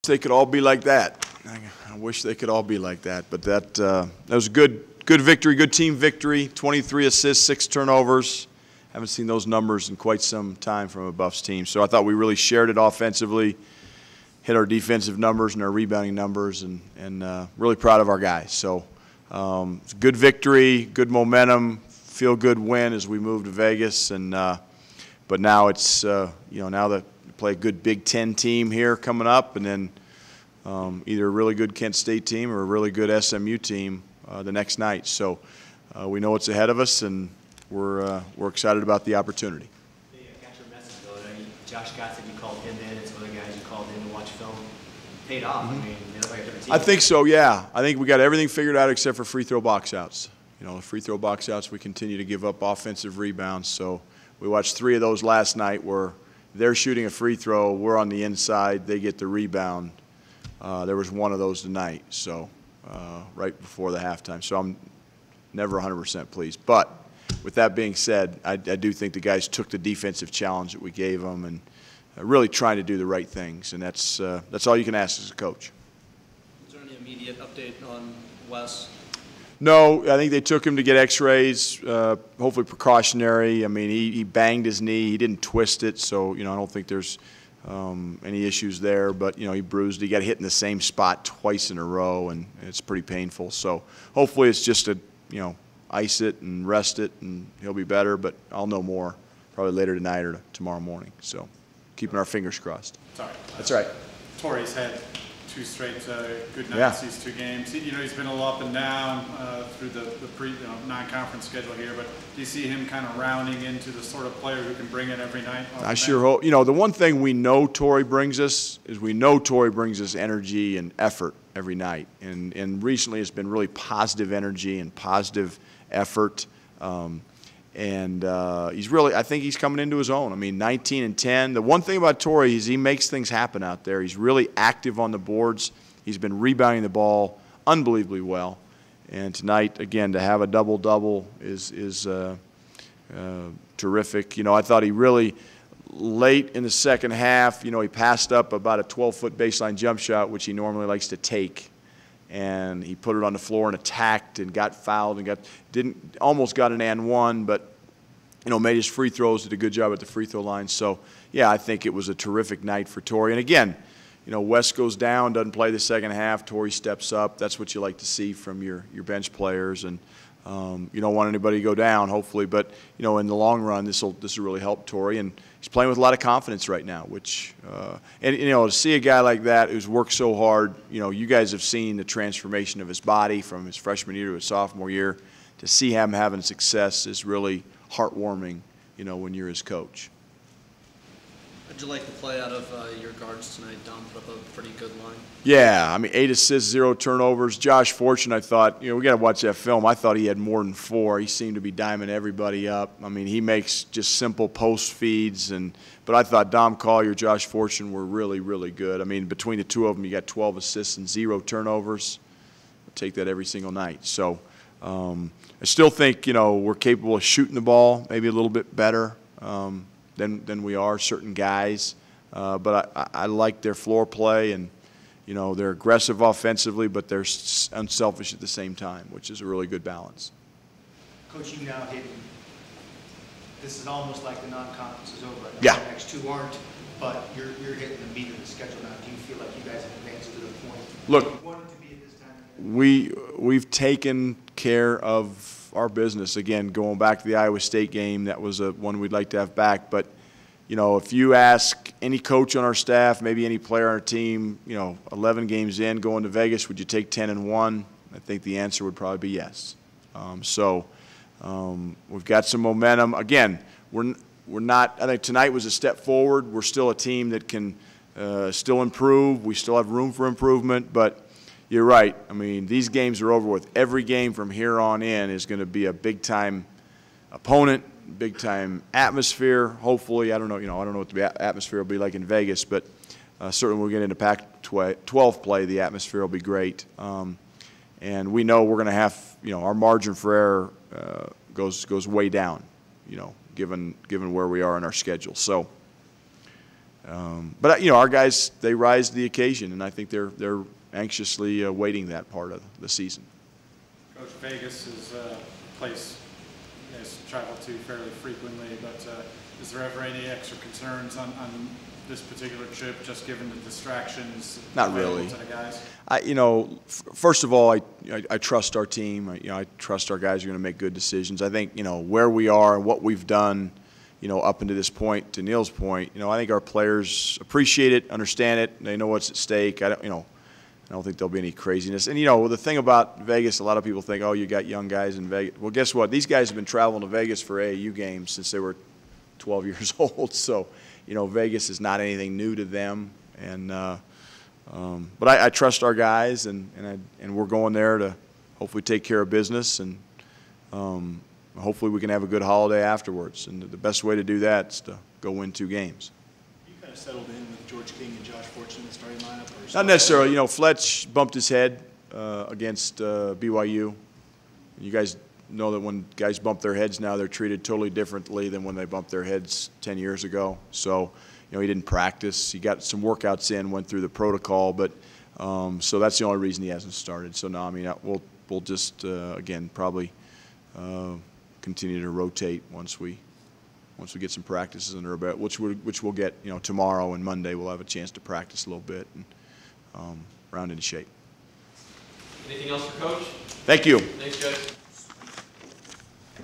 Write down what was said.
They could all be like that. I wish they could all be like that. But that was a good victory, good team victory. 23 assists, 6 turnovers. Haven't seen those numbers in quite some time from a Buffs team. So I thought we really shared it offensively, hit our defensive numbers and our rebounding numbers, and really proud of our guys. So it's a good victory, good momentum, feel good win as we move to Vegas. And but now it's now that we play a good Big Ten team here coming up, and then either a really good Kent State team or a really good SMU team the next night. So we know what's ahead of us, and we're excited about the opportunity. Hey, I got your message though. Josh Scott said you called him in, and some other guys you called in to watch film. Paid off. I mean, everybody different team. I think so. Yeah, I think we got everything figured out except for free throw box outs. The free throw box outs, we continue to give up offensive rebounds. So we watched 3 of those last night where they're shooting a free throw, we're on the inside, they get the rebound. There was 1 of those tonight, so right before the halftime. So I'm never 100% pleased. But with that being said, I do think the guys took the defensive challenge that we gave them and really trying to do the right things, and that's all you can ask as a coach. Is there any immediate update on Wes? No, I think they took him to get x-rays, hopefully precautionary. I mean, he banged his knee. He didn't twist it, so, I don't think there's any issues there. But, he bruised. He got hit in the same spot twice in a row, and it's pretty painful. So hopefully it's just ice it and rest it, and he'll be better. But I'll know more probably later tonight or tomorrow morning. So keeping our fingers crossed. Sorry. That's right. Torrey's had 2 straight good nights these 2 games. He's been a little up and down through the non-conference schedule here, but do you see him kind of rounding into the sort of player who can bring it every night? I sure hope. The one thing we know Torrey brings us is energy and effort every night, and recently it's been really positive energy and positive effort. I think he's coming into his own. I mean, 19 and 10. The one thing about Torrey is he makes things happen out there. He's really active on the boards. He's been rebounding the ball unbelievably well. And tonight, again, to have a double-double is terrific. I thought he really, late in the second half, he passed up about a 12-foot baseline jump shot, which he normally likes to take. And he put it on the floor and attacked and got fouled and almost got an and one, but made his free throws, did a good job at the free throw line. So yeah, I think it was a terrific night for Torrey. And again, West goes down, doesn't play the second half. Torrey steps up. That's what you like to see from your bench players. And you don't want anybody to go down, hopefully, but in the long run, this will really help Torrey. And he's playing with a lot of confidence right now, which to see a guy like that who's worked so hard. You guys have seen the transformation of his body from his freshman year to his sophomore year. To see him having success is really heartwarming. When you're his coach. How'd you like the play out of your guards tonight? Dom put up a pretty good line. Yeah, I mean, 8 assists, 0 turnovers. Josh Fortune, I thought, we got to watch that film. I thought he had more than 4. He seemed to be diming everybody up. I mean, he makes just simple post feeds, but I thought Dom Collier, Josh Fortune were really, really good. I mean, between the 2 of them, you got 12 assists and 0 turnovers. I'll take that every single night. So I still think, we're capable of shooting the ball maybe a little bit better than we are, certain guys. But I like their floor play, and they're aggressive offensively, but they're unselfish at the same time, which is a really good balance. Coach, you now hitting. This is almost like the non-conference is over. Yeah. The next 2 aren't, but you're hitting the meat of the schedule now. Do you feel like you guys have advanced to the point Look, you wanted to be at this time? We've taken care of our business. Again, going back to the Iowa State game, that was one we'd like to have back. But, if you ask any coach on our staff, maybe any player on our team, 11 games in, going to Vegas, would you take 10 and 1? I think the answer would probably be yes. We've got some momentum. Again, we're not. I think tonight was a step forward. We're still a team that can still improve. We still have room for improvement, but. You're right. I mean, these games are over with. Every game from here on in is going to be a big-time opponent, big-time atmosphere. Hopefully, I don't know. I don't know what the atmosphere will be like in Vegas, but certainly when we get into Pac-12 play, the atmosphere will be great. And we know we're going to have, our margin for error goes way down, given where we are in our schedule. So But you know, our guys, they rise to the occasion, and I think they're anxiously waiting that part of the season. Coach, Vegas is a place you guys travel to fairly frequently, but is there ever any extra concerns on this particular trip, just given the distractions? Not really. To the guys? You know, first of all, I trust our team. I trust our guys are going to make good decisions. I think, you know, where we are and what we've done, you know, up until this point, to Neil's point, you know, I think our players appreciate it, understand it, they know what's at stake. I don't think there'll be any craziness. And, you know, the thing about Vegas, a lot of people think, oh, you got young guys in Vegas. Well, guess what? These guys have been traveling to Vegas for AAU games since they were 12 years old. So, you know, Vegas is not anything new to them. And but I trust our guys, and we're going there to hopefully take care of business, and hopefully we can have a good holiday afterwards. And the best way to do that is to go win 2 games. You kind of settled in with George King and Josh Fortune in the starting lineup? Or Not necessarily. You know, Fletch bumped his head against BYU. You guys know that when guys bump their heads now, they're treated totally differently than when they bumped their heads 10 years ago. So, you know, he didn't practice. He got some workouts in, went through the protocol, but so that's the only reason he hasn't started. So, no, I mean, we'll just, again, probably continue to rotate once we get some practices under our belt, which we'll get, you know, tomorrow and Monday. We'll have a chance to practice a little bit and round into shape. Anything else for Coach? Thank you. Thanks, guys.